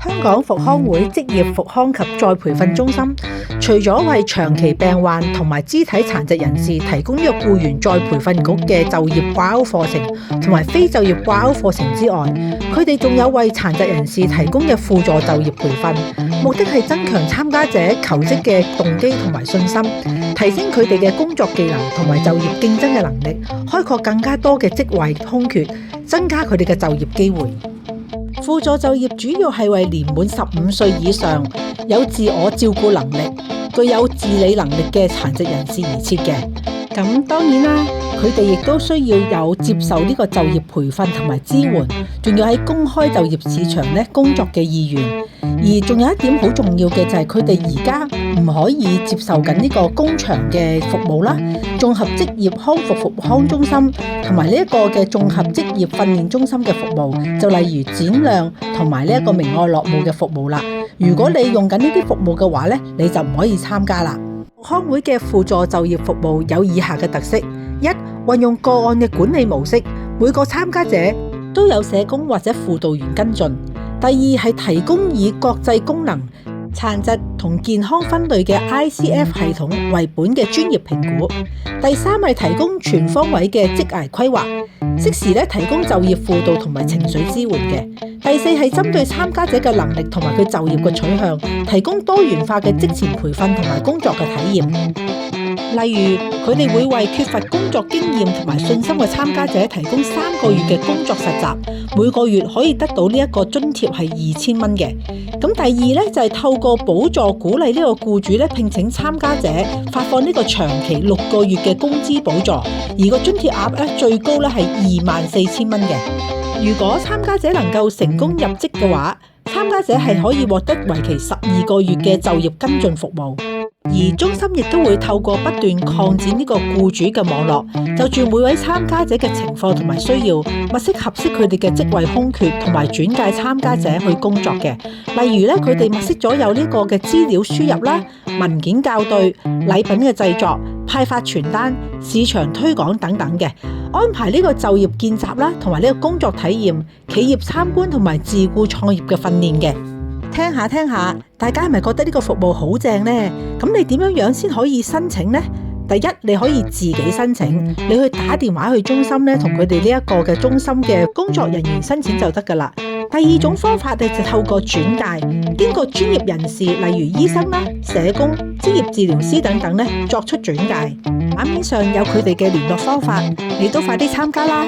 香港復康會職業復康及再培訓中心，除咗為長期病患同埋肢體殘疾人士提供呢個僱員再培訓局嘅就業掛鈎課程同埋非就業掛鈎課程之外，佢哋仲有為殘疾人士提供嘅輔助就業培訓，目的係增強參加者求職嘅動機同埋信心，提升佢哋嘅工作技能同埋就業競爭嘅能力，開闊更加多嘅職位空缺，增加佢哋嘅就業機會。輔助就業主要係為年滿15歲以上、有自我照顧能力、具有自理能力嘅殘疾人士而設嘅。咁當然啦，佢哋亦都需要有接受呢個就業培訓同埋支援，仲要喺公開就業市場工作嘅意願。而仲有一點好重要嘅就係佢哋而家唔可以接受緊呢個工場嘅服務啦，綜合職業康復復康中心同埋呢一個嘅綜合職業訓練中心嘅服務，就例如展亮同埋呢一個明愛樂務嘅服務啦。如果你用緊呢啲服務嘅話咧，你就唔可以參加啦。復康會嘅輔助就業服務有以下嘅特色：一、運用個案嘅管理模式，每個參加者都有社工或者輔導員跟進。第二係提供以國際功能、殘疾同健康分類嘅 ICF 系統為本嘅專業評估。第三係提供全方位嘅職涯規劃，適時提供就業輔導同埋情緒支援嘅。第四係針對參加者嘅能力同埋佢就業嘅取向，提供多元化嘅職前培訓同埋工作嘅體驗。例如，佢哋會為缺乏工作經驗同埋信心嘅參加者提供3個月嘅工作實習，每個月可以得到呢一個津貼係2000蚊嘅。咁第二咧就係透過補助鼓勵呢個僱主咧聘請參加者，發放呢個長期6個月嘅工資補助，而個津貼額咧最高咧係24000蚊嘅。如果參加者能夠成功入職嘅話，參加者係可以獲得為期12個月嘅就業跟進服務。而中心亦都會透過不斷擴展呢個僱主嘅網絡，就住每位參加者嘅情況同埋需要，物色合適佢哋嘅職位空缺，同埋轉介參加者去工作嘅。例如咧，佢哋物色咗有呢個嘅資料輸入啦、文件校對、禮品嘅製作、派發傳單、市場推廣等等嘅，安排呢個就業見習啦，同埋呢個工作體驗、企業參觀同埋自僱創業嘅訓練嘅。聽下，大家係咪覺得呢個服務好正呢？咁你點樣先可以申請呢？第一，你可以自己申請，你去打電話去中心咧，同佢哋呢一個嘅中心嘅工作人員申請就得噶啦。第二種方法就透過轉介，經過專業人士，例如醫生啦、社工、職業治療師等等咧，作出轉介。畫面上有佢哋嘅聯絡方法，你都快啲參加啦！